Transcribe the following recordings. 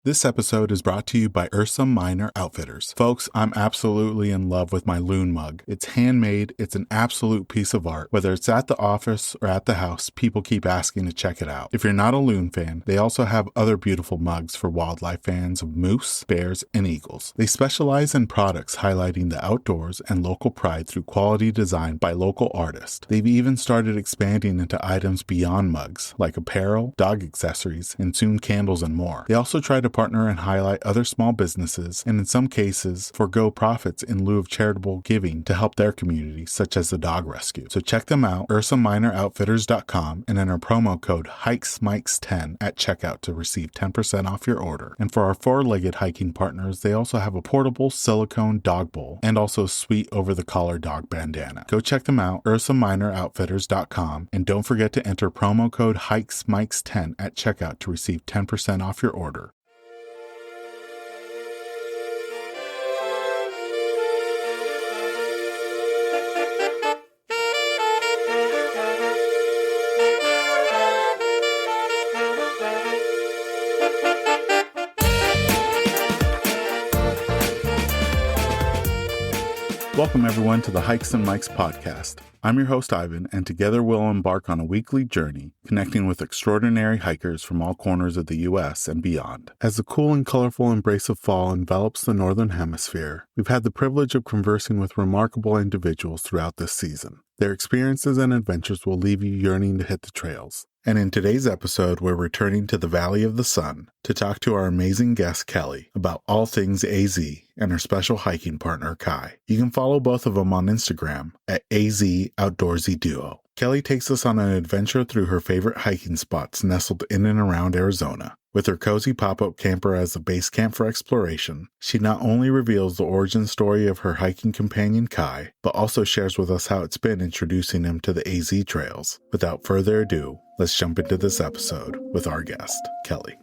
This episode is brought to you by Ursa Minor Outfitters. Folks, I'm absolutely in love with my loon mug. It's handmade, it's an absolute piece of art. Whether it's at the office or at the house, people keep asking to check it out. If you're not a loon fan, they also have other beautiful mugs for wildlife fans of moose, bears, and eagles. They specialize in products highlighting the outdoors and local pride through quality design by local artists. They've even started expanding into items beyond mugs, like apparel, dog accessories, and soon candles and more. They also try to partner and highlight other small businesses, and in some cases, forego profits in lieu of charitable giving to help their community, such as the dog rescue. So check them out, UrsaMinorOutfitters.com, and enter promo code HikesMikes10 at checkout to receive 10% off your order. And for our four-legged hiking partners, they also have a portable silicone dog bowl and also a sweet over-the-collar dog bandana. Go check them out, UrsaMinorOutfitters.com, and don't forget to enter promo code HikesMikes10 at checkout to receive 10% off your order. Welcome, everyone, to the Hikes and Mikes podcast. I'm your host, Ivan, and together we'll embark on a weekly journey connecting with extraordinary hikers from all corners of the U.S. and beyond. As the cool and colorful embrace of fall envelops the Northern Hemisphere, we've had the privilege of conversing with remarkable individuals throughout this season. Their experiences and adventures will leave you yearning to hit the trails. And in today's episode, we're returning to the Valley of the Sun to talk to our amazing guest, Kelly, about all things AZ and her special hiking partner, Khai. You can follow both of them on Instagram at AZ Outdoorsy Duo. Kelly takes us on an adventure through her favorite hiking spots nestled in and around Arizona. With her cozy pop-up camper as a base camp for exploration, she not only reveals the origin story of her hiking companion Khai, but also shares with us how it's been introducing him to the AZ trails. Without further ado, let's jump into this episode with our guest, Kelly.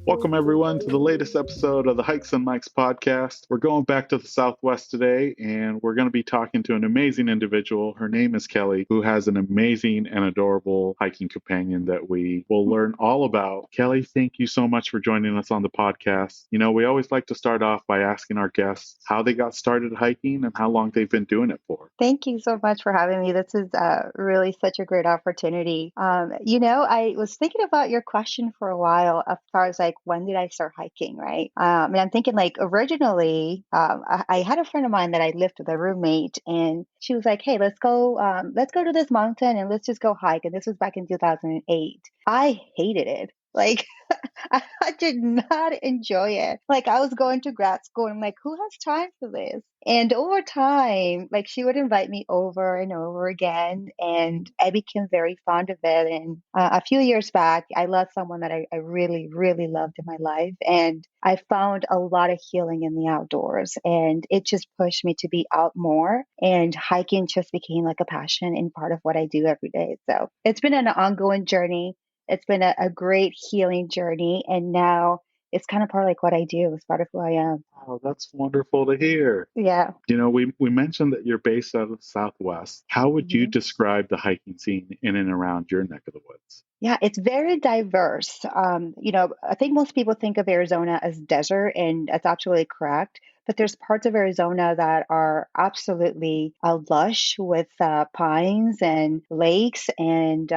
Welcome, everyone, to the latest episode of the Hikes and Mikes podcast. We're going back to the Southwest today, and we're going to be talking to an amazing individual. Her name is Kelly, who has an amazing and adorable hiking companion that we will learn all about. Kelly, thank you so much for joining us on the podcast. You know, we always like to start off by asking our guests how they got started hiking and how long they've been doing it for. Thank you so much for having me. This is really such a great opportunity. I was thinking about your question for a while as far as like, when did I start hiking, right? And I'm thinking like originally, I had a friend of mine that I lived with, a roommate, and she was like, hey, let's go to this mountain and let's just go hike. And this was back in 2008. I hated it. Like, I did not enjoy it. Like, I was going to grad school and I'm like, who has time for this? And over time, like, she would invite me over and over again, and I became very fond of it. And a few years back, I lost someone that I really, really loved in my life. And I found a lot of healing in the outdoors, and it just pushed me to be out more. And hiking just became like a passion and part of what I do every day. So it's been an ongoing journey. It's been a great healing journey. And now it's kind of part of like what I do. It's part of who I am. Oh, that's wonderful to hear. Yeah. You know, we mentioned that you're based out of the Southwest. How would you describe the hiking scene in and around your neck of the woods? Yeah, it's very diverse. I think most people think of Arizona as desert, and that's absolutely correct. But there's parts of Arizona that are absolutely lush with pines and lakes and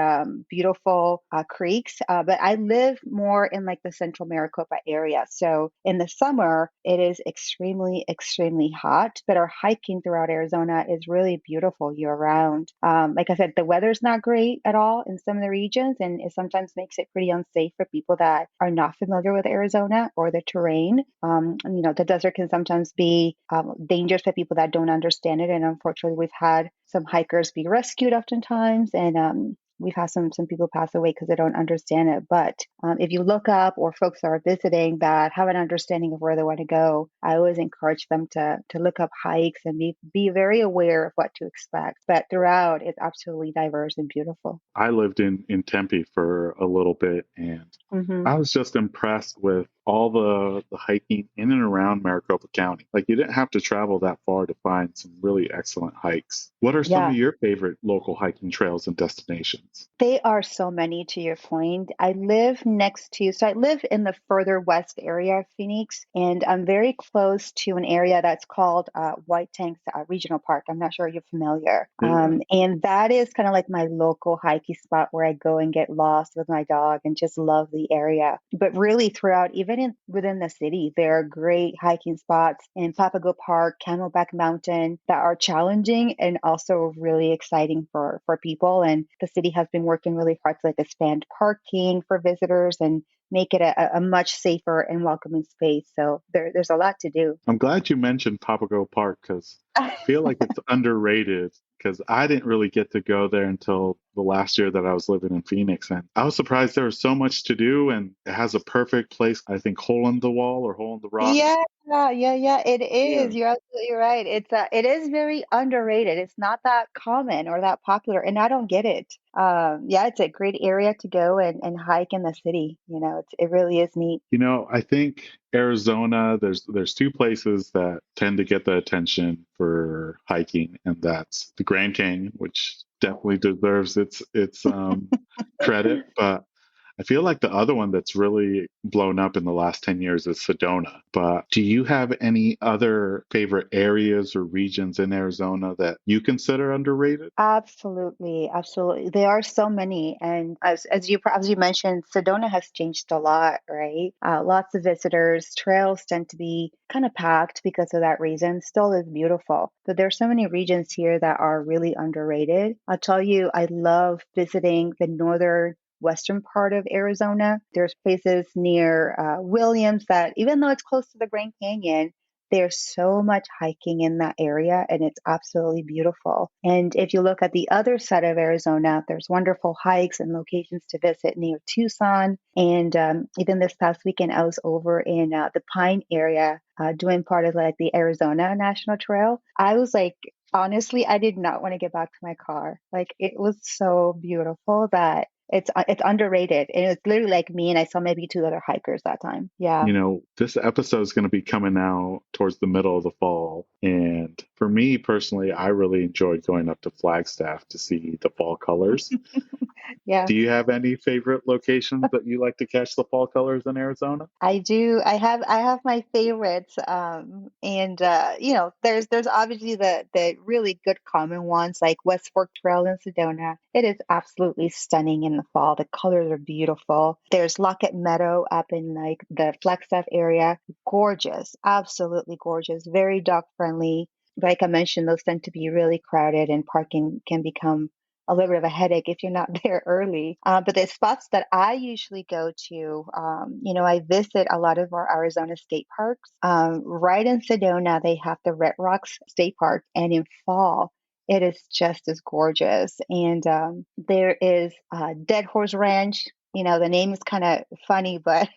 beautiful creeks. But I live more in like the central Maricopa area. So in the summer, it is extremely, extremely hot. But our hiking throughout Arizona is really beautiful year round. Like I said, the weather's not great at all in some of the regions, and it sometimes makes it pretty unsafe for people that are not familiar with Arizona or the terrain. The desert can sometimes be dangerous for people that don't understand it. And unfortunately, we've had some hikers be rescued oftentimes, and we've had some people pass away because they don't understand it. But if you look up, or folks that are visiting that have an understanding of where they want to go, I always encourage them to look up hikes and be very aware of what to expect. But throughout, it's absolutely diverse and beautiful. I lived in Tempe for a little bit, and I was just impressed with all the hiking in and around Maricopa County. Like you didn't have to travel that far to find some really excellent hikes. What are some of Yeah. your favorite local hiking trails and destinations? They are so many to your point. So I live in the further west area of Phoenix, and I'm very close to an area that's called White Tanks Regional Park. I'm not sure you're familiar. Yeah. And that is kind of like my local hiking spot where I go and get lost with my dog and just love the area. But really throughout, within the city, there are great hiking spots in Papago Park, Camelback Mountain that are challenging and also really exciting for people. And the city has been working really hard to like expand parking for visitors and make it a much safer and welcoming space. So there's a lot to do. I'm glad you mentioned Papago Park because I feel like it's underrated because I didn't really get to go there until the last year that I was living in Phoenix. And I was surprised there was so much to do and it has a perfect place, I think, hole in the wall or hole in the rock. Yeah, yeah. It Yeah. is. You're absolutely right. It is very underrated. It's not that common or that popular, and I don't get it. Yeah, it's a great area to go and hike in the city. It really is neat. I think Arizona, there's two places that tend to get the attention for hiking, and that's the Grand Canyon, which definitely deserves its credit, but I feel like the other one that's really blown up in the last 10 years is Sedona. But do you have any other favorite areas or regions in Arizona that you consider underrated? Absolutely, absolutely. There are so many, and as you mentioned, Sedona has changed a lot, right? Lots of visitors. Trails tend to be kind of packed because of that reason. Still is beautiful, but there's so many regions here that are really underrated. I'll tell you, I love visiting the northern western part of Arizona. There's places near Williams that, even though it's close to the Grand Canyon, there's so much hiking in that area, and it's absolutely beautiful. And if you look at the other side of Arizona, there's wonderful hikes and locations to visit near Tucson. And even this past weekend, I was over in the Pine area doing part of like the Arizona National Trail. I was like, honestly, I did not want to get back to my car. Like it was so beautiful that it's underrated. And it's literally like me, and I saw maybe two other hikers that time. Yeah. This episode is going to be coming out towards the middle of the fall. And for me personally, I really enjoyed going up to Flagstaff to see the fall colors. Yeah. Do you have any favorite locations that you like to catch the fall colors in Arizona? I do. I have my favorites. And there's obviously the really good common ones like West Fork Trail in Sedona. It is absolutely stunning in the fall. The colors are beautiful. There's Lockett Meadow up in like the Flagstaff area. Gorgeous, absolutely gorgeous. Very dog friendly. Like I mentioned, those tend to be really crowded, and parking can become a little bit of a headache if you're not there early. But the spots that I usually go to, I visit a lot of our Arizona state parks. Right in Sedona, they have the Red Rocks State Park, and in fall, it is just as gorgeous. And there is Dead Horse Ranch. The name is kind of funny, but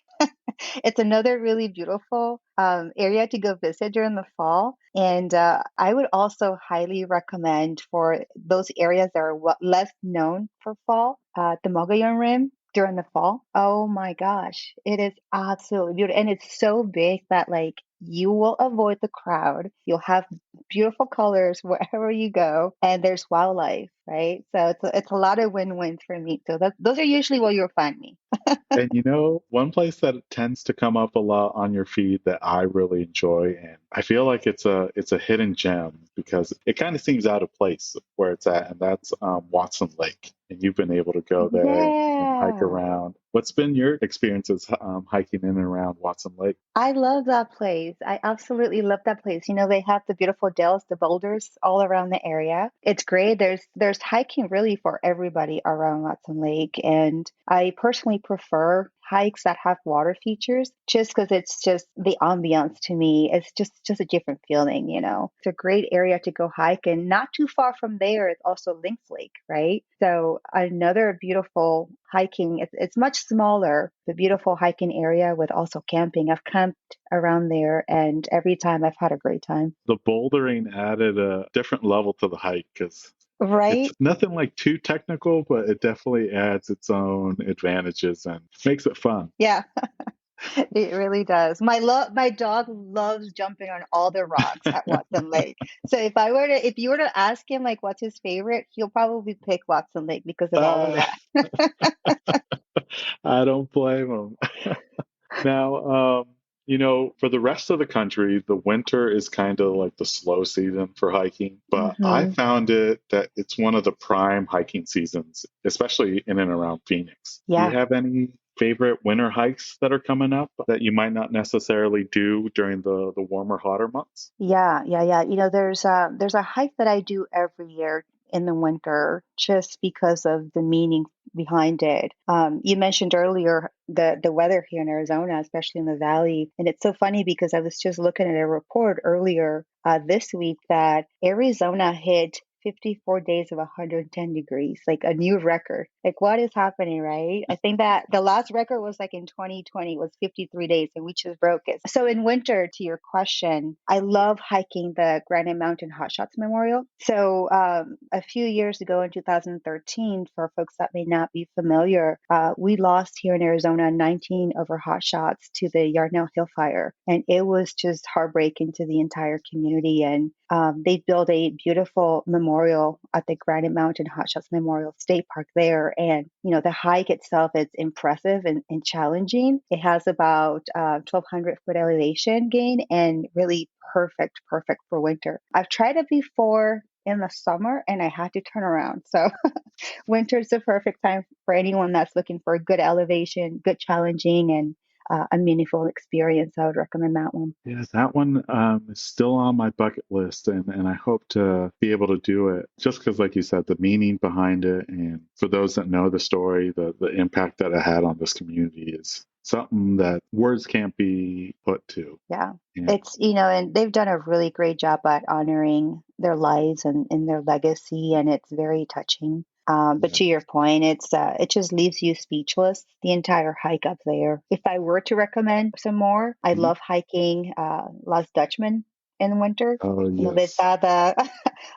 it's another really beautiful area to go visit during the fall. And I would also highly recommend for those areas that are less known for fall, the Mogollon Rim during the fall. Oh my gosh, it is absolutely beautiful. And it's so big that like you will avoid the crowd. You'll have beautiful colors wherever you go, and there's wildlife, right? So it's a lot of win-wins for me. So those are usually where you'll find me. And one place that tends to come up a lot on your feed that I really enjoy, and I feel like it's a hidden gem because it kind of seems out of place where it's at, and that's Watson Lake. And you've been able to go there and hike Yeah. around. What's been your experiences hiking in and around Watson Lake? I love that place. I absolutely love that place. They have the beautiful dells, the boulders all around the area. It's great. There's hiking really for everybody around Watson Lake, and I personally prefer hikes that have water features just because it's just the ambiance to me. It's just a different feeling. It's a great area to go hike, and not too far from there is also Lynx Lake, right? So another beautiful hiking. It's much smaller, the beautiful hiking area with also camping. I've camped around there, and every time I've had a great time. The bouldering added a different level to the hike because it's Right? nothing like too technical, but it definitely adds its own advantages and makes it fun. Yeah. It really does. My dog loves jumping on all the rocks at Watson Lake. So if you were to ask him like what's his favorite, he'll probably pick Watson Lake because of all of Uh, that. I don't blame them. Now, for the rest of the country, the winter is kind of like the slow season for hiking, but I Hmm. found it that it's one of the prime hiking seasons, especially in and around Phoenix. Do you Yeah. have any favorite winter hikes that are coming up that you might not necessarily do during the warmer, hotter months? Yeah. There's a hike that I do every year in the winter just because of the meaning behind it. You mentioned earlier the weather here in Arizona, especially in the valley, and it's so funny because I was just looking at a report earlier this week that Arizona hit 54 days of 110 degrees, like a new record. Like what is happening, right? I think that the last record was like in 2020 was 53 days and we just broke it. So in winter, to your question, I love hiking the Granite Mountain Hot Shots Memorial. So a few years ago in 2013, for folks that may not be familiar, we lost here in Arizona 19 over hot shots to the Yarnell Hill Fire. And it was just heartbreaking to the entire community. And they built a beautiful memorial at the Granite Mountain Hot Shots Memorial State Park there. And, the hike itself is impressive and challenging. It has about 1,200-foot elevation gain and really perfect for winter. I've tried it before in the summer and I had to turn around. So winter is the perfect time for anyone that's looking for a good elevation, good challenging, and a meaningful experience. I would recommend that one. Yeah, that one is still on my bucket list, and I hope to be able to do it just because, like you said, the meaning behind it, and for those that know the story, the impact that it had on this community is something that words can't be put to. Yeah. And And they've done a really great job at honoring their lives and their legacy, and it's very touching. But yeah. to your point, it just leaves you speechless the entire hike up there. If I were to recommend some more, I Mhm. love hiking Las Dutchman in winter. Oh, They've yes. got the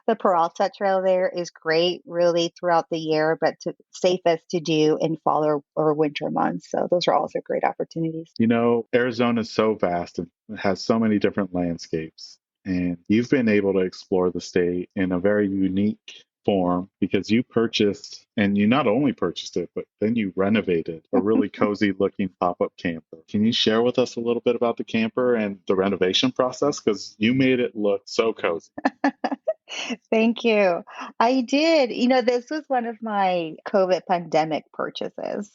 the Peralta Trail there is great really throughout the year, but safest to do in fall or winter months. So those are also great opportunities. Arizona is so vast and has so many different landscapes. And you've been able to explore the state in a very unique form because you purchased, and you not only purchased it, but then you renovated a really cozy looking pop up camper. Can you share with us a little bit about the camper and the renovation process? Because you made it look so cozy. Thank you. I did. This was one of my COVID pandemic purchases.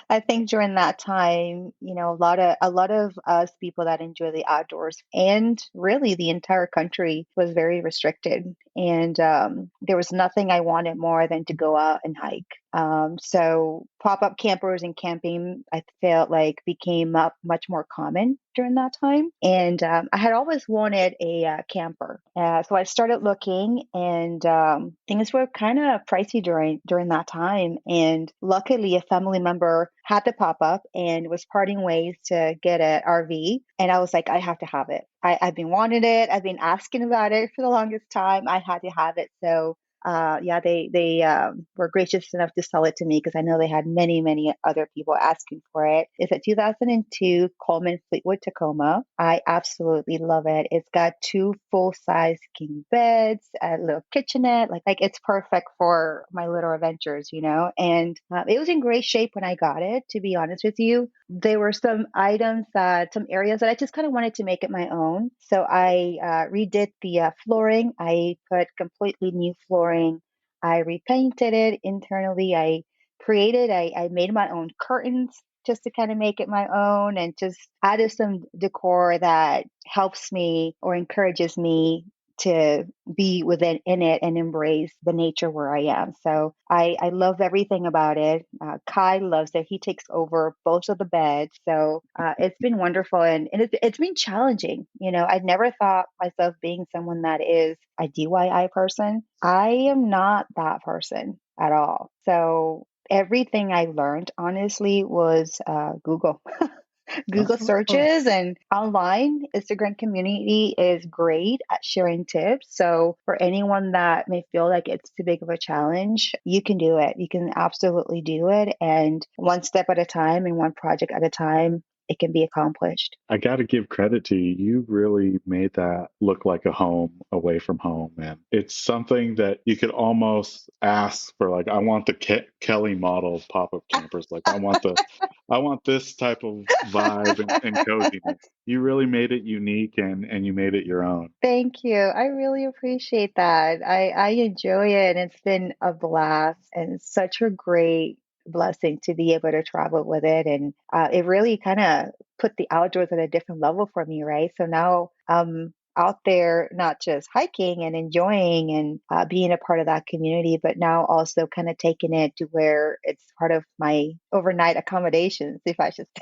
I think during that time, a lot of us people that enjoy the outdoors and really the entire country was very restricted. And there was nothing I wanted more than to go out and hike. So pop-up campers and camping, I felt like became much more common during that time. And I had always wanted a camper. So I started looking, and things were kind of pricey during that time. And luckily, a family member had the pop-up and was parting ways to get an RV. And I was like, I have to have it. I've been wanting it. I've been asking about it for the longest time. I had to have it. So yeah, they were gracious enough to sell it to me because I know they had many other people asking for it. It's a 2002 Coleman Fleetwood Tacoma. I absolutely love it. It's got two full-size king beds, a little kitchenette. Like it's perfect for my little adventures. And it was in great shape when I got it. To be honest with you, there were some areas that I just kind of wanted to make it my own. So I redid the flooring. I put completely new flooring. I repainted it internally. I made my own curtains just to kind of make it my own and just added some decor that helps me or encourages me to be within in it and embrace the nature where I am. So I love everything about it. Khai loves it. He takes over both of the beds. So it's been wonderful and it's been challenging. I'd never thought myself being someone that is a DIY person. I am not that person at all. So everything I learned honestly was Google. Google Oh, searches and online. Instagram community is great at sharing tips. So for anyone that may feel like it's too big of a challenge, you can do it. You can absolutely do it. And one step at a time and one project at a time, it can be accomplished. I got to give credit to you. You really made that look like a home away from home, and it's something that you could almost ask for. Like, I want the Kelly model of pop-up campers. Like, I want this type of vibe and coziness. You really made it unique, and you made it your own. Thank you. I really appreciate that. I enjoy it. And it's been a blast and such a great blessing to be able to travel with it. And it really kind of put the outdoors at a different level for me, right? So now I'm out there, not just hiking and enjoying and being a part of that community, but now also kind of taking it to where it's part of my overnight accommodations, if I should say.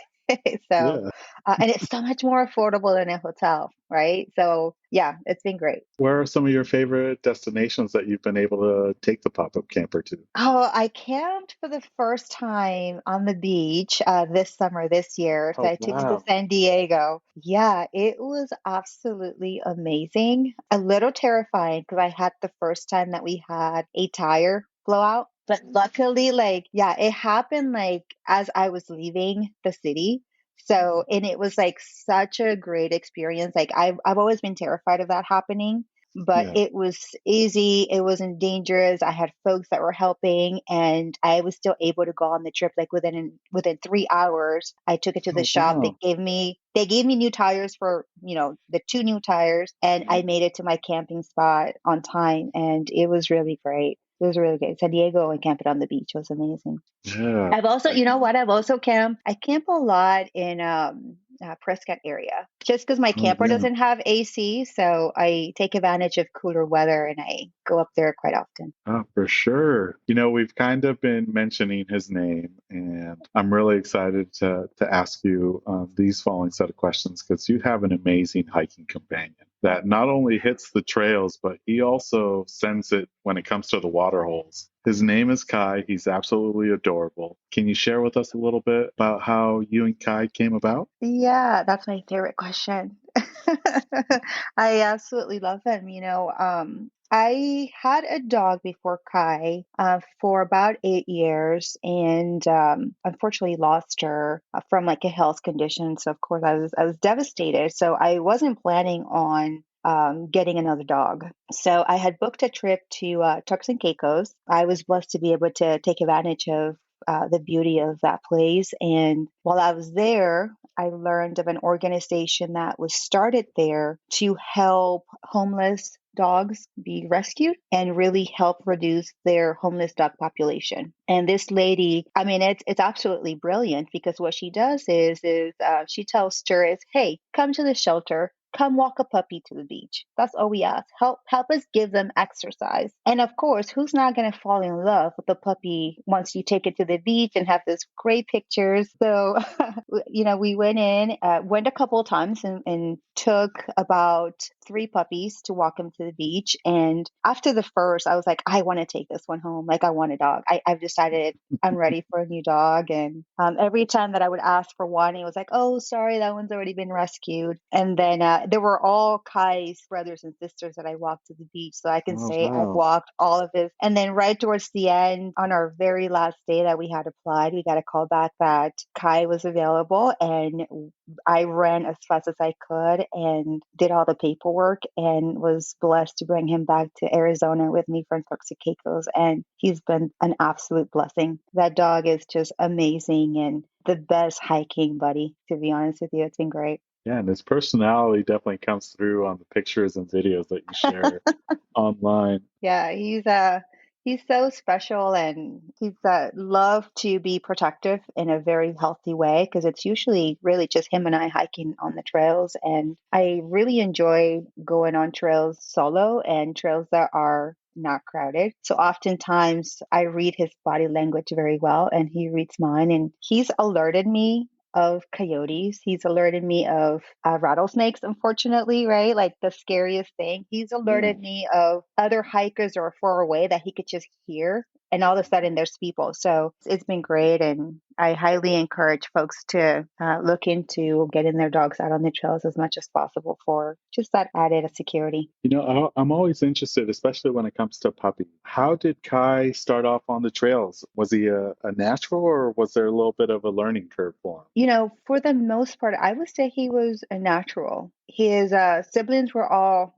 So, Yeah. and it's so much more affordable than a hotel, right? So, yeah, it's been great. Where are some of your favorite destinations that you've been able to take the pop-up camper to? Oh, I camped for the first time on the beach this summer, this year. So Oh, I took it to wow. San Diego. Yeah, it was absolutely amazing. A little terrifying because I had the first time that we had a tire blowout. But luckily, like, yeah, it happened like as I was leaving the city. So, and it was like such a great experience. Like I've always been terrified of that happening, but Yeah. it was easy. It wasn't dangerous. I had folks that were helping, and I was still able to go on the trip. Like within 3 hours, I took it to the Oh, shop. wow. They gave me new tires for the two new tires, and I made it to my camping spot on time, and it was really great. It was really good. San Diego and camping on the beach was amazing. Yeah. I've also, you know what? I've also camped. I camp a lot in Prescott area, just because my Oh, camper yeah. doesn't have AC, so I take advantage of cooler weather and I go up there quite often. Oh, for sure. You know, we've kind of been mentioning his name, and I'm really excited to ask you these following set of questions because you have an amazing hiking companion that not only hits the trails, but he also sends it when it comes to the water holes. His name is Khai. He's absolutely adorable. Can you share with us a little bit about how you and Khai came about? Yeah, that's my favorite question. I absolutely love him. I had a dog before Kai for about 8 years, and unfortunately lost her from like a health condition. So of course I was devastated. So I wasn't planning on getting another dog. So I had booked a trip to Turks and Caicos. I was blessed to be able to take advantage of the beauty of that place. And while I was there, I learned of an organization that was started there to help homeless dogs be rescued and really help reduce their homeless dog population. And this lady, I mean, it's absolutely brilliant because what she does is she tells tourists, "Hey, come to the shelter." Come walk a puppy to the beach. That's all we ask. Help us give them exercise. And of course, who's not going to fall in love with the puppy once you take it to the beach and have this great pictures? So, we went a couple of times and took about three puppies to walk them to the beach. And after the first, I was like, I want to take this one home. Like, I want a dog. I've decided I'm ready for a new dog. And every time that I would ask for one, it was like, oh, sorry, that one's already been rescued. And then there were all Kai's brothers and sisters that I walked to the beach. So I can Oh, say I've wow. walked all of his. And then right towards the end, on our very last day that we had applied, we got a call back that Kai was available. And I ran as fast as I could and did all the paperwork and was blessed to bring him back to Arizona with me from Turks and Caicos. And he's been an absolute blessing. That dog is just amazing and the best hiking buddy, to be honest with you. It's been great. Yeah, and his personality definitely comes through on the pictures and videos that you share online. Yeah, he's so special and he's love to be protective in a very healthy way because it's usually really just him and I hiking on the trails and I really enjoy going on trails solo and trails that are not crowded. So oftentimes I read his body language very well and he reads mine and he's alerted me of coyotes. He's alerted me of rattlesnakes, unfortunately, right? Like the scariest thing. He's Yeah. alerted me of other hikers or far away that he could just hear. and all of a sudden there's people. So it's been great. And I highly encourage folks to look into getting their dogs out on the trails as much as possible for just that added security. I'm always interested, especially when it comes to puppies. How did Khai start off on the trails? Was he a natural, or was there a little bit of a learning curve for him? For the most part, I would say he was a natural. His siblings were all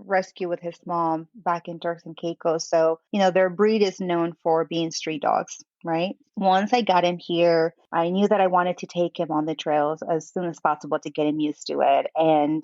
rescued with his mom back in Turks and Caicos. So, their breed is known for being street dogs, right? Once I got him here, I knew that I wanted to take him on the trails as soon as possible to get him used to it. And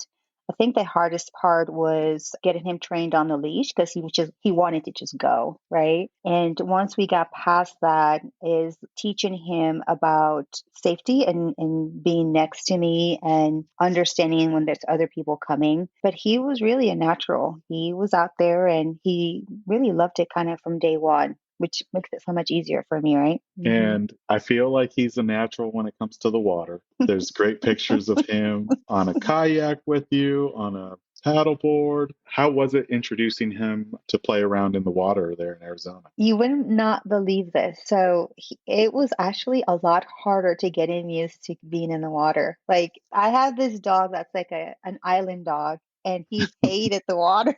I think the hardest part was getting him trained on the leash because he wanted to just go, right? And once we got past that is teaching him about safety and being next to me and understanding when there's other people coming. But he was really a natural. He was out there and he really loved it kind of from day one, which makes it so much easier for me, right? And I feel like he's a natural when it comes to the water. There's great pictures of him on a kayak with you, on a paddleboard. How was it introducing him to play around in the water there in Arizona? You would not believe this. So it was actually a lot harder to get him used to being in the water. Like I have this dog that's like an island dog, and he hated the water.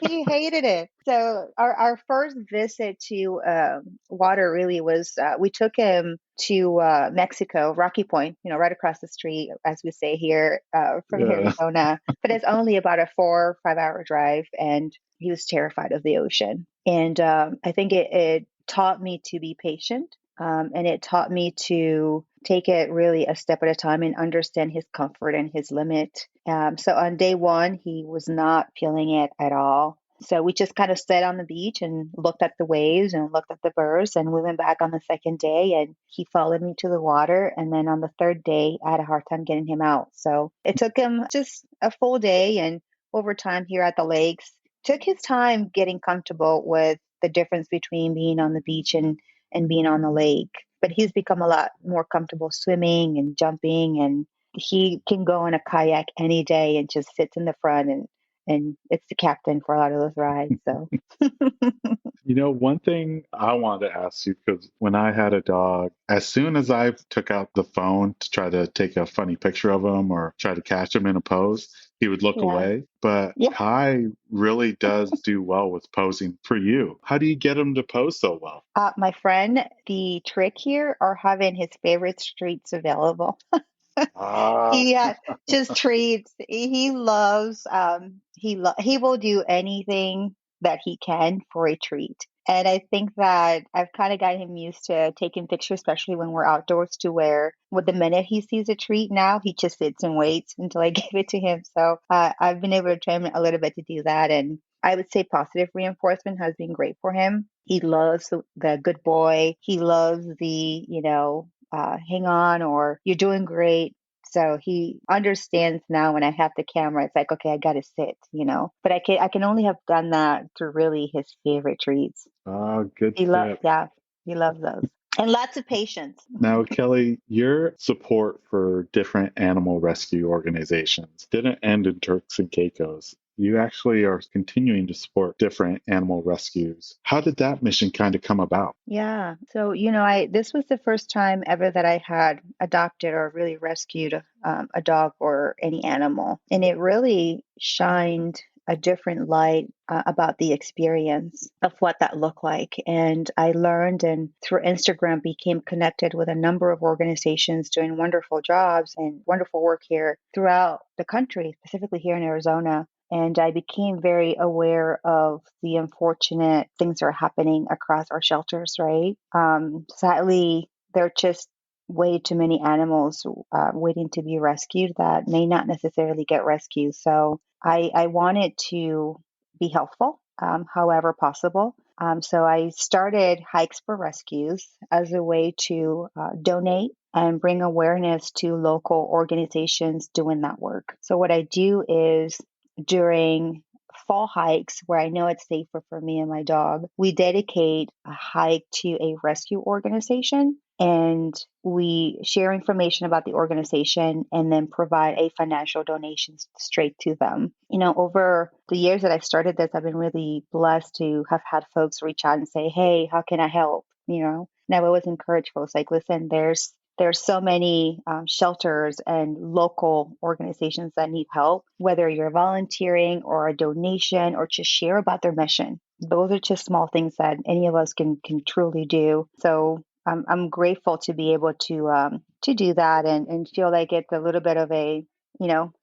He hated it. So our first visit to water really was we took him to Mexico, Rocky Point, right across the street, as we say here from Yeah. Arizona. But it's only about a 4 or 5 hour drive, and he was terrified of the ocean. And I think it taught me to be patient. And it taught me to take it really a step at a time and understand his comfort and his limit. So on day one, he was not feeling it at all. So we just kind of sat on the beach and looked at the waves and looked at the birds. And we went back on the second day and he followed me to the water. And then on the third day, I had a hard time getting him out. So it took him just a full day. And over time here at the lakes, took his time getting comfortable with the difference between being on the beach and being on the lake. But he's become a lot more comfortable swimming and jumping, and he can go on a kayak any day and just sits in the front and it's the captain for a lot of those rides. So One thing I wanted to ask you, because when I had a dog, as soon as I took out the phone to try to take a funny picture of him or try to catch him in a pose, he would look yeah, away. But yeah. Kai really does do well with posing for you. How do you get him to pose so well? My friend, the trick here are having his favorite streets available. Ah, He just treats. He loves. He will do anything that he can for a treat. And I think that I've kind of got him used to taking pictures, especially when we're outdoors, to where with the minute he sees a treat now, he just sits and waits until I give it to him. So I've been able to train him a little bit to do that. And I would say positive reinforcement has been great for him. He loves the good boy. He loves hang on, or you're doing great. So he understands now when I have the camera, it's like, okay, I got to sit. But I can only have done that through really his favorite treats. good tip. Yeah, he loves those. And lots of patience. Now, Kelly, your support for different animal rescue organizations didn't end in Turks and Caicos. You actually are continuing to support different animal rescues. How did that mission kind of come about? Yeah. So, I this was the first time ever that I had adopted or really rescued a dog or any animal. And it really shined a different light about the experience of what that looked like. And I learned and through Instagram became connected with a number of organizations doing wonderful jobs and wonderful work here throughout the country, specifically here in Arizona. And I became very aware of the unfortunate things that are happening across our shelters, right? Sadly, there are just way too many animals waiting to be rescued that may not necessarily get rescued. So I wanted to be helpful, however possible. So I started Hikes for Rescues as a way to donate and bring awareness to local organizations doing that work. So what I do is during fall hikes where I know it's safer for me and my dog, we dedicate a hike to a rescue organization and we share information about the organization and then provide a financial donation straight to them. Over the years that I've started this, I've been really blessed to have had folks reach out and say, "Hey, how can I help?" And I've always encouraged folks like, "Listen, there's so many shelters and local organizations that need help, whether you're volunteering or a donation or just share about their mission. Those are just small things that any of us can truly do." So I'm grateful to be able to do that and feel like it's a little bit of a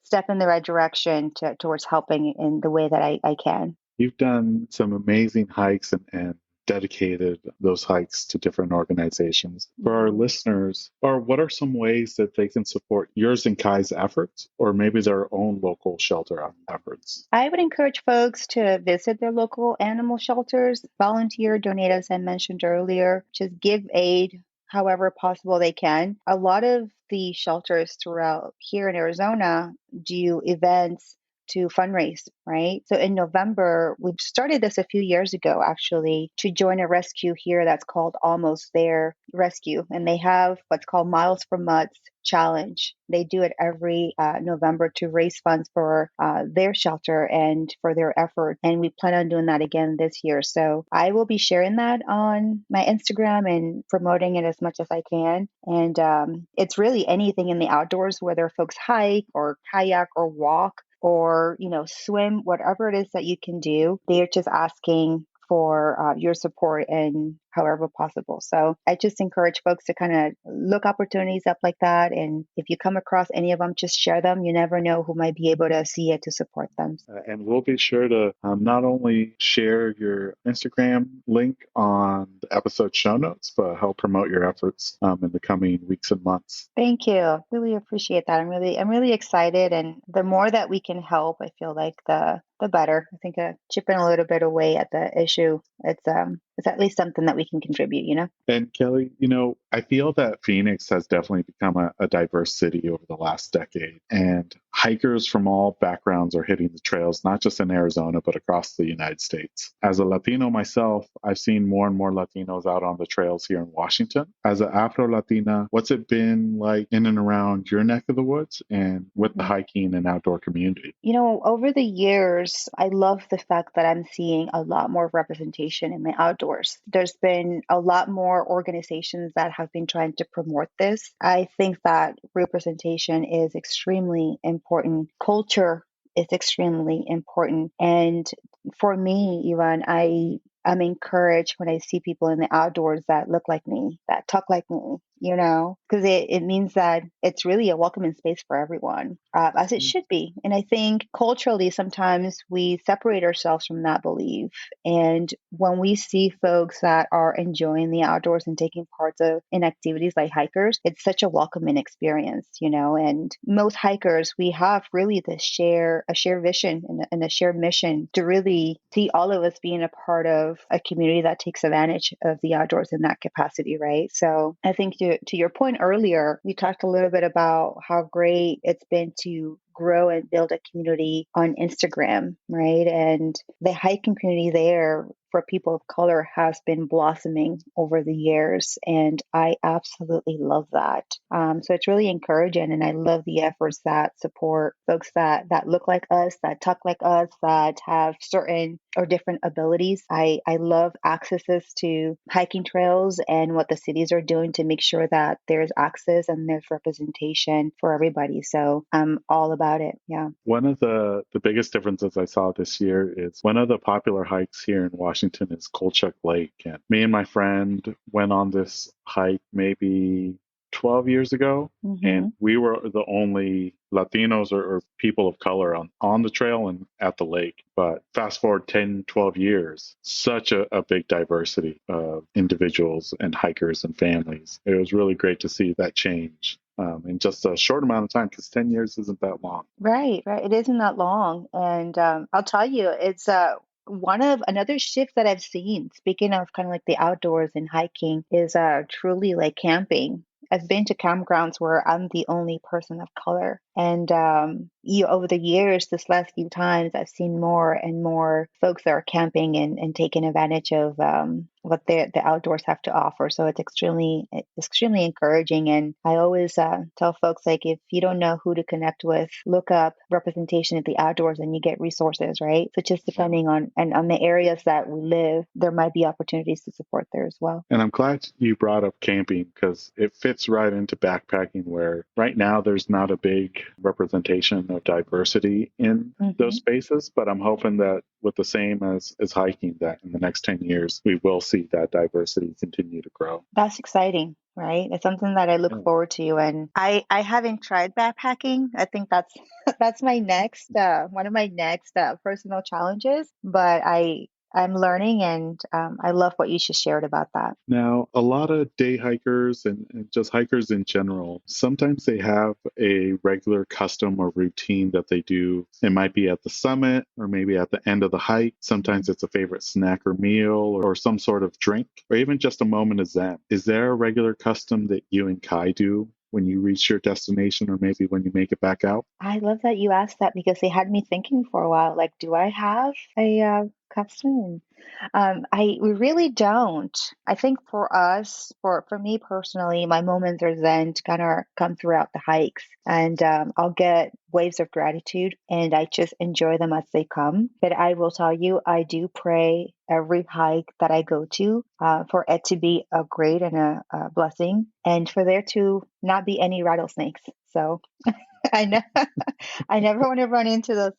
step in the right direction towards helping in the way that I can. You've done some amazing hikes and dedicated those hikes to different organizations. For our listeners, or what are some ways that they can support yours and Kai's efforts, or maybe their own local shelter efforts? I would encourage folks to visit their local animal shelters, volunteer, donate, as I mentioned earlier, just give aid however possible they can. A lot of the shelters throughout here in Arizona do events to fundraise, right? So in November, we started this a few years ago, actually, to join a rescue here that's called Almost There Rescue. And they have what's called Miles for Mutts Challenge. They do it every November to raise funds for their shelter and for their effort. And we plan on doing that again this year. So I will be sharing that on my Instagram and promoting it as much as I can. And it's really anything in the outdoors, whether folks hike or kayak or walk or swim, whatever it is that you can do. They're just asking for your support and however possible. So I just encourage folks to kind of look opportunities up like that. And if you come across any of them, just share them. You never know who might be able to see it to support them. And we'll be sure to not only share your Instagram link on the episode show notes, but help promote your efforts in the coming weeks and months. Thank you. Really appreciate that. I'm really excited. And the more that we can help, I feel like the better. I think chipping a little bit away at the issue, it's at least something that we can contribute. And Kelly, I feel that Phoenix has definitely become a diverse city over the last decade, and hikers from all backgrounds are hitting the trails, not just in Arizona, but across the United States. As a Latino myself, I've seen more and more Latinos out on the trails here in Washington. As an Afro-Latina, what's it been like in and around your neck of the woods and with the hiking and outdoor community? Over the years, I love the fact that I'm seeing a lot more representation in the outdoors. There's been a lot more organizations that have been trying to promote this. I think that representation is extremely important. Culture is extremely important. And for me, Ivan, I'm encouraged when I see people in the outdoors that look like me, that talk like me, because it means that it's really a welcoming space for everyone, as it should be. And I think culturally, sometimes we separate ourselves from that belief. And when we see folks that are enjoying the outdoors and taking parts in activities like hikers, it's such a welcoming experience, and most hikers, we have really a shared vision and a shared mission to really see all of us being a part of a community that takes advantage of the outdoors in that capacity, right? So I think to your point earlier, we talked a little bit about how great it's been to grow and build a community on Instagram, right? And the hiking community there for people of color has been blossoming over the years. And I absolutely love that. So it's really encouraging. And I love the efforts that support folks that look like us, that talk like us, that have certain or different abilities. I love accesses to hiking trails and what the cities are doing to make sure that there's access and there's representation for everybody. So I'm all about it. Yeah. One of the biggest differences I saw this year is one of the popular hikes here in Washington is Kolchak Lake. And me and my friend went on this hike maybe 12 years ago, and we were the only Latinos or people of color on the trail and at the lake. But fast forward 10, 12 years, such a big diversity of individuals and hikers and families. It was really great to see that change in just a short amount of time, because 10 years isn't that long. Right. It isn't that long. And I'll tell you, it's one of another shift that I've seen, speaking of kind of like the outdoors and hiking, is truly like camping. I've been to campgrounds where I'm the only person of color. And over the years, this last few times, I've seen more and more folks that are camping and taking advantage of what the outdoors have to offer. So it's extremely encouraging. And I always tell folks, like, if you don't know who to connect with, look up representation at the outdoors and you get resources, right? So just depending on the areas that we live, there might be opportunities to support there as well. And I'm glad you brought up camping because it fits right into backpacking, where right now there's not a big representation of diversity in those spaces. But I'm hoping that with the same as hiking, that in the next 10 years, we will see that diversity continue to grow. That's exciting, right? It's something that I look forward to. And I haven't tried backpacking. I think that's that's my next one of my next personal challenges. But I'm learning, and I love what you just shared about that. Now, a lot of day hikers and just hikers in general, sometimes they have a regular custom or routine that they do. It might be at the summit or maybe at the end of the hike. Sometimes it's a favorite snack or meal or some sort of drink or even just a moment of zen. Is there a regular custom that you and Khai do when you reach your destination or maybe when you make it back out? I love that you asked that because they had me thinking for a while, like, do I have a custom? We really don't. I think for us, for me personally, my moments are zen to kind of come throughout the hikes, and I'll get waves of gratitude, and I just enjoy them as they come. But I will tell you, I do pray every hike that I go to for it to be a great and a blessing, and for there to not be any rattlesnakes. So I know I never want to run into those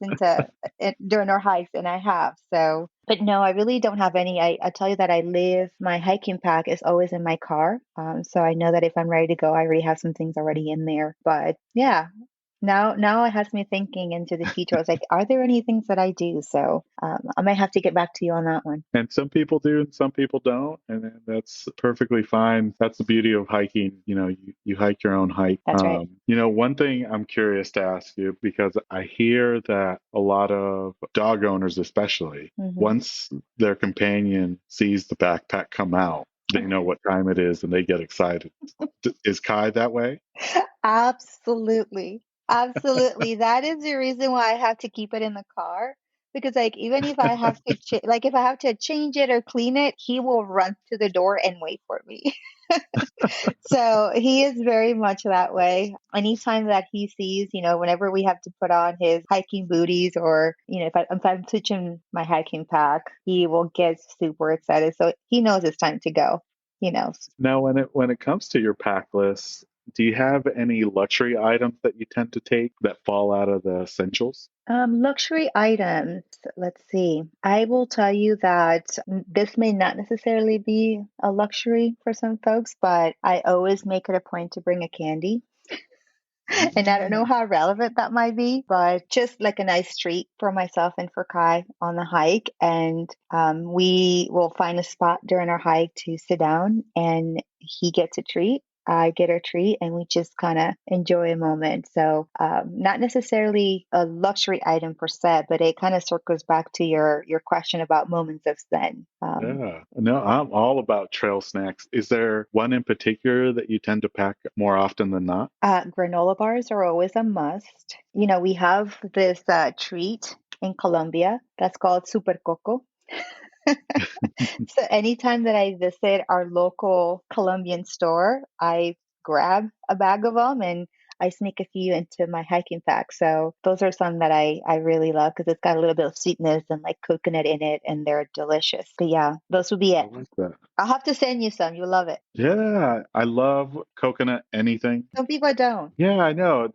during our hikes, and I have. So, but no, I really don't have any. I tell you that my hiking pack is always in my car. So I know that if I'm ready to go, I already have some things already in there. But yeah, now it has me thinking into the future. I was like, are there any things that I do? So I might have to get back to you on that one. And some people do and some people don't. And that's perfectly fine. That's the beauty of hiking. You hike your own hike. That's right. One thing I'm curious to ask you, because I hear that a lot of dog owners, especially, once their companion sees the backpack come out, they know what time it is and they get excited. Is Khai that way? Absolutely. Absolutely. That is the reason why I have to keep it in the car. Because like even if I have to if I have to change it or clean it, he will run to the door and wait for me. So he is very much that way. Anytime that he sees, whenever we have to put on his hiking booties or, if I'm switching my hiking pack, he will get super excited. So he knows it's time to go. He knows. Now, when it comes to your pack list, do you have any luxury items that you tend to take that fall out of the essentials? Luxury items. Let's see. I will tell you that this may not necessarily be a luxury for some folks, but I always make it a point to bring a candy. And I don't know how relevant that might be, but just like a nice treat for myself and for Khai on the hike. And we will find a spot during our hike to sit down, and he gets a treat. I get a treat, and we just kind of enjoy a moment. So, not necessarily a luxury item per se, but it kind of circles back to your question about moments of zen. Yeah, no, I'm all about trail snacks. Is there one in particular that you tend to pack more often than not? Granola bars are always a must. We have this treat in Colombia that's called Super Coco. So anytime that I visit our local Colombian store, I grab a bag of them and I sneak a few into my hiking pack. So those are some that I really love because it's got a little bit of sweetness and like coconut in it, and they're delicious. But yeah, those would be I it. like that. I'll have to send you some. You'll love it. Yeah, I love coconut anything. Some people don't. Yeah, I know.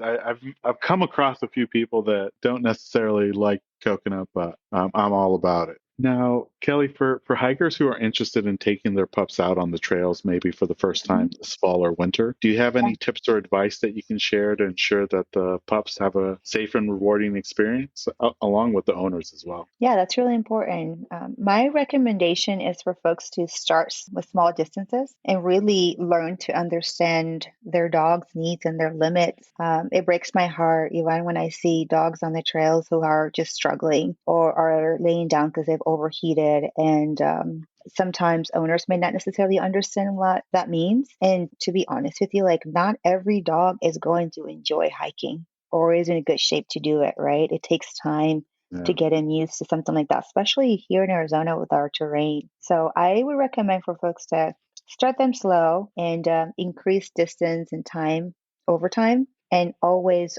I've come across a few people that don't necessarily like coconut, but I'm all about it. Now, Kelly, for hikers who are interested in taking their pups out on the trails, maybe for the first time this fall or winter, do you have any tips or advice that you can share to ensure that the pups have a safe and rewarding experience, along with the owners as well? Yeah, that's really important. My recommendation is for folks to start with small distances and really learn to understand their dog's needs and their limits. It breaks my heart, even when I see dogs on the trails who are just struggling or are laying down because they've overheated. And sometimes owners may not necessarily understand what that means. And to be honest with you, like not every dog is going to enjoy hiking or is in a good shape to do it, right? It takes time to Yeah. get him used to something like that, especially here in Arizona with our terrain. So I would recommend for folks to start them slow and increase distance and time over time. And always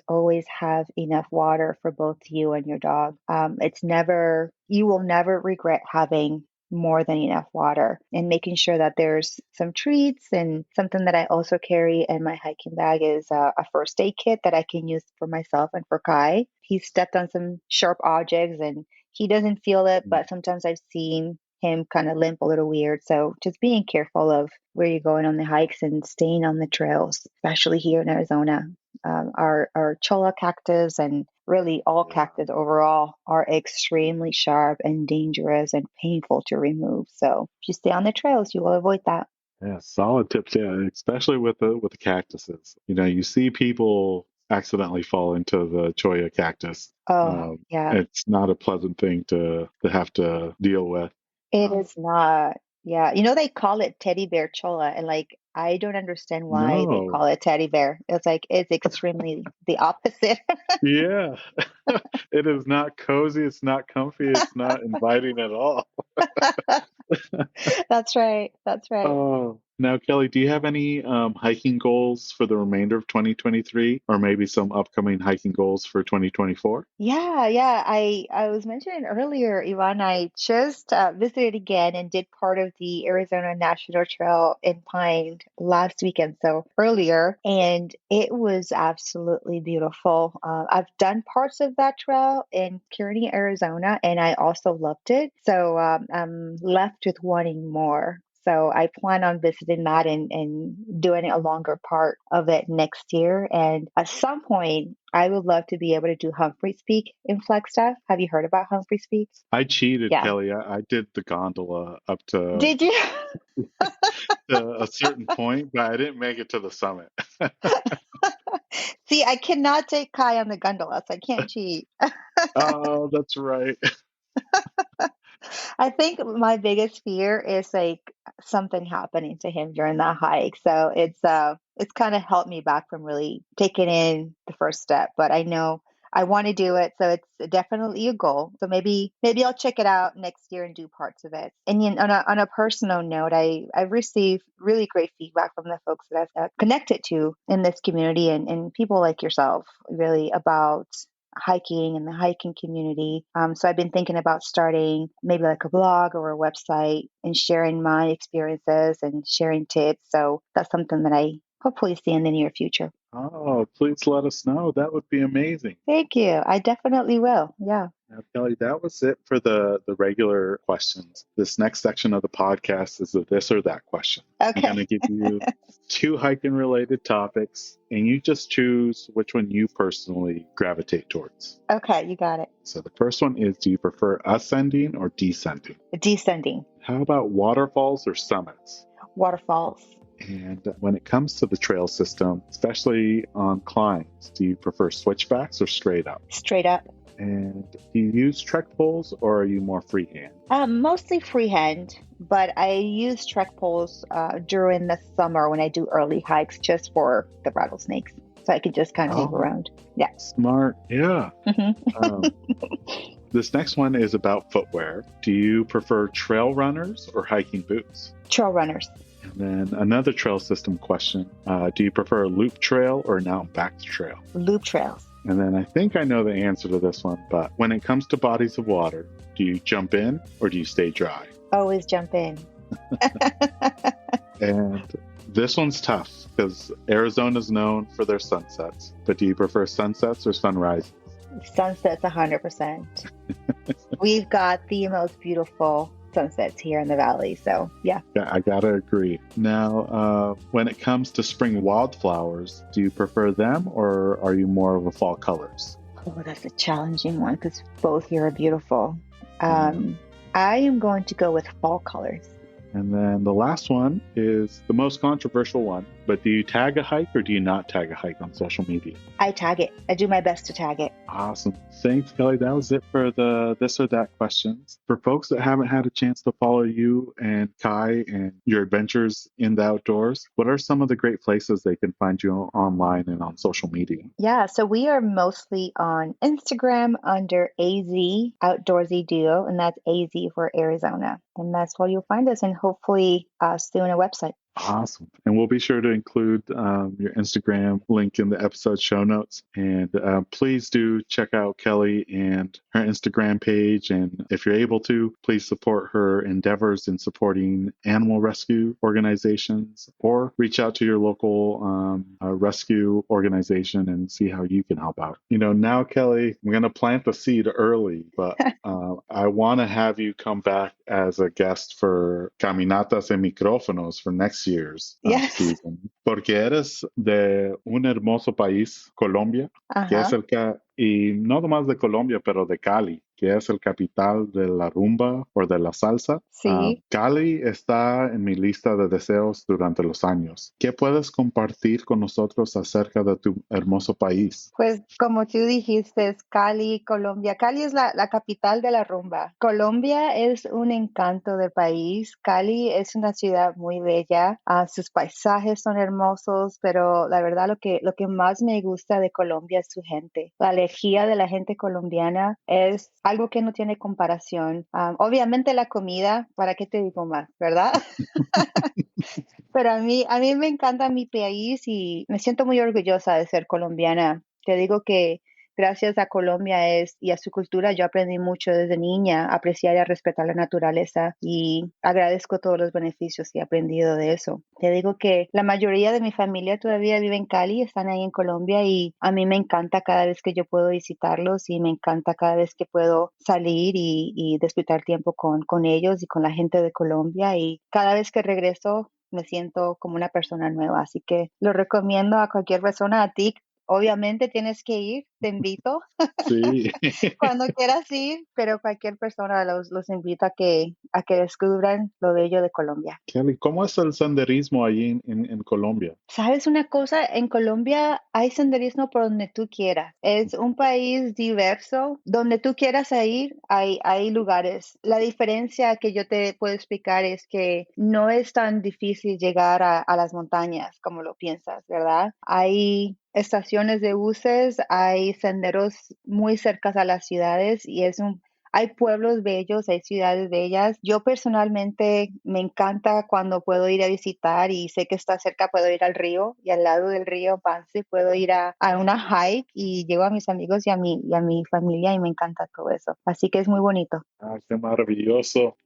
have enough water for both you and your dog. You will never regret having more than enough water, and making sure that there's some treats. And something that I also carry in my hiking bag is a first aid kit that I can use for myself and for Khai. He stepped on some sharp objects and he doesn't feel it, but sometimes I've seen him kind of limp a little weird. So just being careful of where you're going on the hikes and staying on the trails, especially here in Arizona. Our cholla cactus and really all Yeah. cactus overall are extremely sharp and dangerous and painful to remove. So if you stay on the trails, you will avoid that. Yeah, solid tips. Yeah, especially with the cactuses. You see people accidentally fall into the cholla cactus. Oh, yeah, It's not a pleasant thing to have to deal with. it is not. Yeah, they call it teddy bear cholla, and like I don't understand why they No. call it teddy bear. It's like it's extremely the opposite. Yeah. It is not cozy. It's not comfy. It's not inviting at all. That's right. That's right. Oh, now, Kelly, do you have any hiking goals for the remainder of 2023, or maybe some upcoming hiking goals for 2024? Yeah, yeah. I was mentioning earlier, Ivan, I just visited again and did part of the Arizona National Trail in Pine last weekend, so earlier, and it was absolutely beautiful. I've done parts of that trail in Kearney, Arizona, and I also loved it. So I'm left with wanting more. So I plan on visiting that and doing a longer part of it next year. And at some point, I would love to be able to do Humphreys Peak in Flagstaff. Have you heard about Humphreys Peak? I cheated, Yeah. Kelly. I did the gondola up to Did you? a certain point, but I didn't make it to the summit. See, I cannot take Kai on the gondola, so I can't cheat. Oh, that's right. I think my biggest fear is like something happening to him during that hike. So it's kind of helped me back from really taking in the first step. But I know I want to do it, so it's definitely a goal. So maybe I'll check it out next year and do parts of it. And on a personal note, I've received really great feedback from the folks that I've connected to in this community and people like yourself, really about hiking and the hiking community. So I've been thinking about starting maybe like a blog or a website and sharing my experiences and sharing tips. So that's something that I hopefully see in the near future. Oh, please let us know. That would be amazing. Thank you. I definitely will. Yeah. Now, Kelly, that was it for the regular questions. This next section of the podcast is a this or that question. I'm going to Okay. give you two hiking related topics, and you just choose which one you personally gravitate towards. Okay. You got it. So the first one is, do you prefer ascending or descending? Descending. How about waterfalls or summits? Waterfalls. And when it comes to the trail system, especially on climbs, do you prefer switchbacks or straight up? Straight up. And do you use trek poles or are you more freehand? Mostly freehand, but I use trek poles during the summer when I do early hikes just for the rattlesnakes. So I can just kind of move Oh, around. Yeah. smart. Yeah. Um, this next one is about footwear. Do you prefer trail runners or hiking boots? Trail runners. And then another trail system question. Do you prefer a loop trail or an out and back trail? Loop trails. And then I think I know the answer to this one, but when it comes to bodies of water, do you jump in or do you stay dry? Always jump in. And this one's tough because Arizona's known for their sunsets, but do you prefer sunsets or sunrises? Sunsets 100%. We've got the most beautiful sunsets here in the valley. So yeah. Yeah, I gotta agree. Now, when it comes to spring wildflowers, do you prefer them or are you more of a fall colors? Oh, that's a challenging one because both here are beautiful. I am going to go with fall colors. And then the last one is the most controversial one. But do you tag a hike or do you not tag a hike on social media? I tag it. I do my best to tag it. Awesome. Thanks, Kelly. That was it for the this or that questions. For folks that haven't had a chance to follow you and Khai and your adventures in the outdoors, what are some of the great places they can find you online and on social media? Yeah, so we are mostly on Instagram under AZ Outdoorsy Duo, and that's AZ for Arizona. And that's where you'll find us, and hopefully soon a website. Awesome. And we'll be sure to include your Instagram link in the episode show notes. And please do check out Kelly and her Instagram page. And if you're able to, please support her endeavors in supporting animal rescue organizations or reach out to your local rescue organization and see how you can help out. You know, now, Kelly, I'm going to plant the seed early, but I want to have you come back as a guest for Caminatas en Micrófonos for next year's Yes. season. Porque eres de un hermoso país, Colombia, que es y no nomás de Colombia, pero de Cali, que es el capital de la rumba o de la salsa. Sí. Cali está en mi lista de deseos durante los años. ¿Qué puedes compartir con nosotros acerca de tu hermoso país? Pues como tú dijiste, Cali, Colombia. Cali es la capital de la rumba. Colombia es un encanto de país. Cali es una ciudad muy bella. Sus paisajes son hermosos, pero la verdad lo que más me gusta de Colombia es su gente. La energía de la gente colombiana es algo que no tiene comparación. Obviamente la comida, ¿para qué te digo más, verdad? Pero a mí me encanta mi país y me siento muy orgullosa de ser colombiana. Te digo que gracias a Colombia y a su cultura yo aprendí mucho desde niña a apreciar y a respetar la naturaleza y agradezco todos los beneficios que he aprendido de eso. Te digo que la mayoría de mi familia todavía vive en Cali, están ahí en Colombia y a mí me encanta cada vez que yo puedo visitarlos y me encanta cada vez que puedo salir y disfrutar tiempo con ellos y con la gente de Colombia y cada vez que regreso me siento como una persona nueva, así que lo recomiendo a cualquier persona, a ti. Obviamente tienes que ir, te invito Sí. cuando quieras ir, pero cualquier persona los invito a que descubran lo bello de Colombia. Kelly, ¿cómo es el senderismo allí en Colombia? ¿Sabes una cosa? En Colombia hay senderismo por donde tú quieras. Es un país diverso. Donde tú quieras ir, hay lugares. La diferencia que yo te puedo explicar es que no es tan difícil llegar a las montañas como lo piensas, ¿verdad? Hay estaciones de buses, hay senderos muy cerca a las ciudades y hay pueblos bellos, hay ciudades bellas. Yo personalmente me encanta cuando puedo ir a visitar y sé que está cerca, puedo ir al río y al lado del río Pance puedo ir a una hike y llevo a mis amigos y a mi familia y me encanta todo eso. Así que es muy bonito. Qué maravilloso.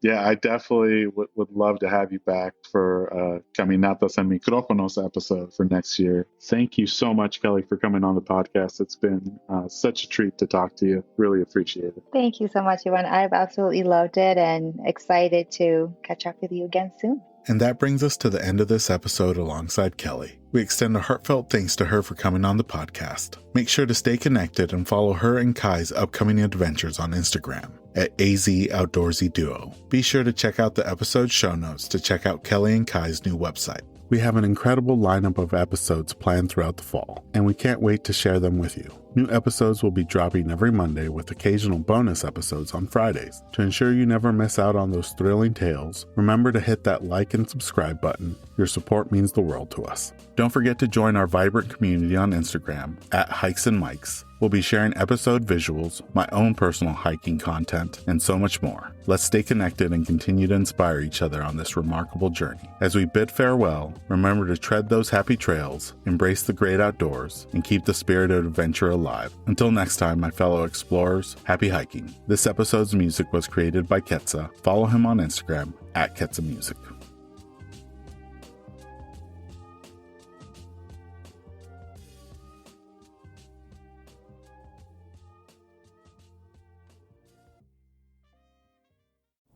Yeah, I definitely would love to have you back for Caminatas en Micrófonos episode for next year. Thank you so much, Kelly, for coming on the podcast. It's been such a treat to talk to you. Really appreciate it. Thank you so much, Ivan. I've absolutely loved it and excited to catch up with you again soon. And that brings us to the end of this episode alongside Kelly. We extend a heartfelt thanks to her for coming on the podcast. Make sure to stay connected and follow her and Khai's upcoming adventures on Instagram at AZ Outdoorsy Duo. Be sure to check out the episode show notes to check out Kelly and Khai's new website. We have an incredible lineup of episodes planned throughout the fall, and we can't wait to share them with you. New episodes will be dropping every Monday with occasional bonus episodes on Fridays. To ensure you never miss out on those thrilling tales, remember to hit that like and subscribe button. Your support means the world to us. Don't forget to join our vibrant community on Instagram at Hikes and Mics. We'll be sharing episode visuals, my own personal hiking content, and so much more. Let's stay connected and continue to inspire each other on this remarkable journey. As we bid farewell, remember to tread those happy trails, embrace the great outdoors, and keep the spirit of adventure alive. Until next time, my fellow explorers, happy hiking. This episode's music was created by Ketsa. Follow him on Instagram at Ketsa Music.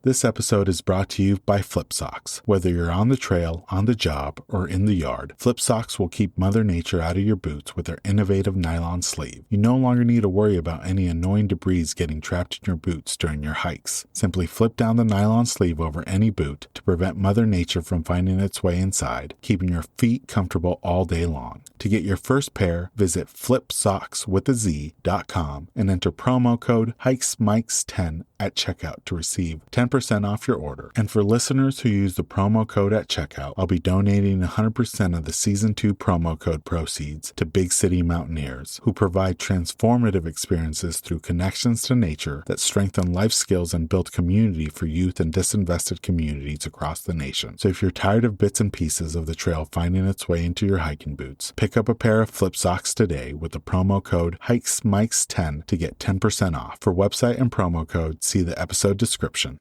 This episode is brought to you by Flip Socks. Whether you're on the trail, on the job, or in the yard, Flip Socks will keep Mother Nature out of your boots with their innovative nylon sleeve. You no longer need to worry about any annoying debris getting trapped in your boots during your hikes. Simply flip down the nylon sleeve over any boot to prevent Mother Nature from finding its way inside, keeping your feet comfortable all day long. To get your first pair, visit flipsockswithaz.com and enter promo code HikesMikes10 at checkout to receive 10% off your order. And for listeners who use the promo code at checkout, I'll be donating 100% of the Season 2 promo code proceeds to Big City Mountaineers, who provide transformative experiences through connections to nature that strengthen life skills and build community for youth and disinvested communities across the nation. So if you're tired of bits and pieces of the trail finding its way into your hiking boots, pick up a pair of Flip Socks today with the promo code HikesMikes10 to get 10% off. For website and promo code, see the episode description.